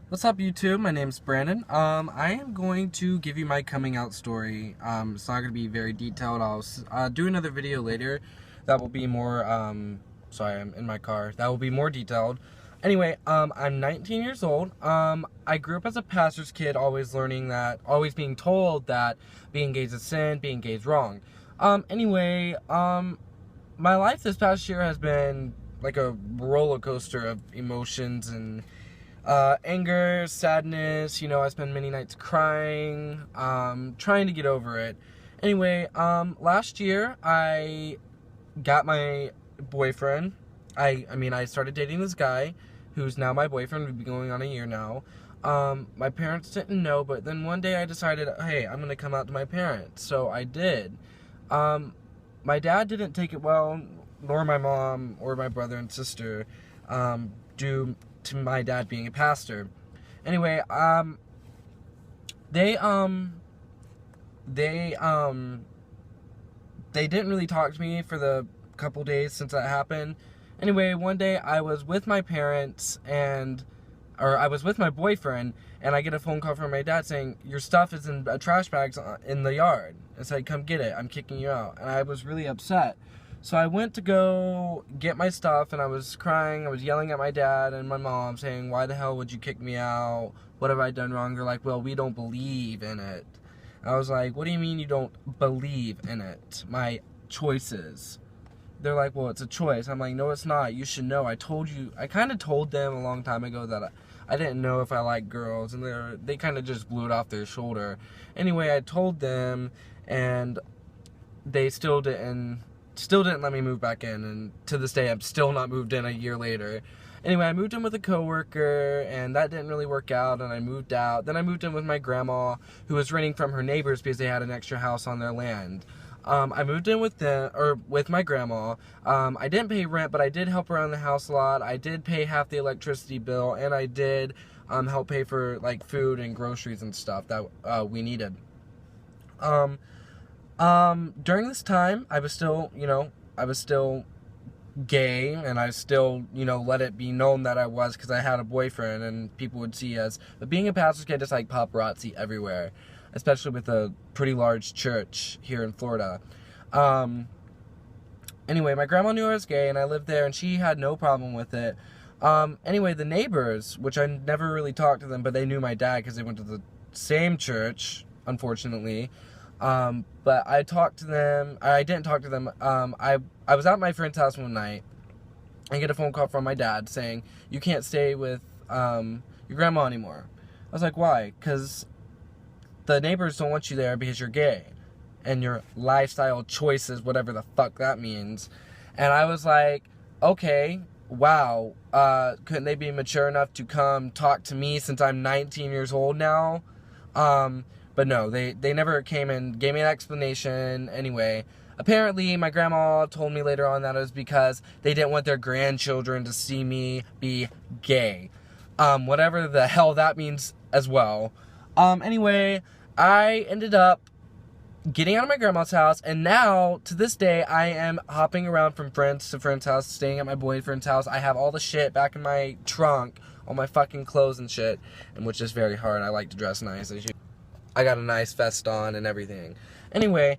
What's up, YouTube? My name's Brandon. I am going to give you my coming out story. It's not going to be very detailed. I'll do another video later that will be more, sorry, I'm in my car. That will be more detailed. Anyway, I'm 19 years old. I grew up as a pastor's kid, always being told that being gay is a sin, being gay is wrong. My life this past year has been like a roller coaster of emotions and anger, sadness. I spend many nights crying, trying to get over it. Anyway, last year I got my boyfriend. I started dating this guy who's now my boyfriend. We've been going on a year now. My parents didn't know, but then one day I decided, hey, I'm gonna come out to my parents. So I did. My dad didn't take it well, nor my mom or my brother and sister, due to my dad being a pastor. Anyway, they didn't really talk to me for the couple days since that happened. Anyway, one day I was with my parents or I was with my boyfriend, and I get a phone call from my dad saying, your stuff is in trash bags in the yard. I said, come get it, I'm kicking you out. And I was really upset. So I went to go get my stuff, and I was crying. I was yelling at my dad and my mom, saying, why the hell would you kick me out? What have I done wrong? They're like, well, we don't believe in it. I was like, what do you mean you don't believe in it? My choices. They're like, well, it's a choice. I'm like, no, it's not. You should know. I kind of told them a long time ago that I didn't know if I liked girls, and they kind of just blew it off their shoulder. Anyway, I told them, and they still didn't let me move back in, and to this day I'm still not moved in a year later. Anyway, I moved in with a coworker, and that didn't really work out, and I moved out. Then I moved in with my grandma, who was renting from her neighbors because they had an extra house on their land. I moved in with my grandma. I didn't pay rent, but I did help around the house a lot. I did pay half the electricity bill, and I did help pay for like food and groceries and stuff that we needed. During this time, I was still gay, and I still, let it be known that I was, because I had a boyfriend, and people would see us. But being a pastor's kid, it's like paparazzi everywhere, especially with a pretty large church here in Florida. Anyway, my grandma knew I was gay, and I lived there, and she had no problem with it. Anyway, the neighbors, which I never really talked to them, but they knew my dad because they went to the same church, unfortunately. But I talked to them. I didn't talk to them. I was at my friend's house one night. I get a phone call from my dad saying, you can't stay with your grandma anymore. I was like, why? Because the neighbors don't want you there because you're gay, and your lifestyle choices, whatever the fuck that means. And I was like, okay, wow, couldn't they be mature enough to come talk to me since I'm 19 years old now? But no, they never came and gave me an explanation. Anyway, apparently my grandma told me later on that it was because they didn't want their grandchildren to see me be gay. Whatever the hell that means as well. Anyway, I ended up getting out of my grandma's house, and now, to this day, I am hopping around from friends to friends' house, staying at my boyfriend's house. I have all the shit back in my trunk, all my fucking clothes and shit, and which is very hard. I like to dress nice. I got a nice vest on and everything. Anyway,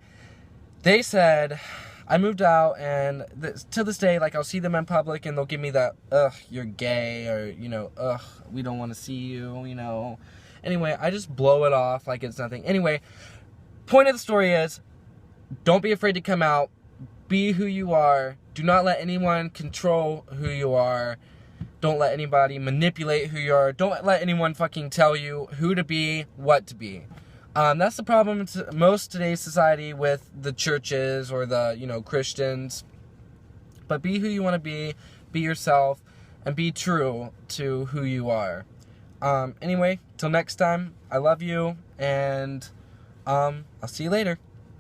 they said I moved out, and to this day, like, I'll see them in public, and they'll give me that, ugh, you're gay, or, ugh, we don't want to see you, Anyway, I just blow it off like it's nothing. Anyway, point of the story is, don't be afraid to come out. Be who you are. Do not let anyone control who you are. Don't let anybody manipulate who you are. Don't let anyone fucking tell you who to be, what to be. That's the problem in most today's society with the churches or the, Christians. But be who you want to be yourself, and be true to who you are. Anyway, till next time, I love you, and I'll see you later.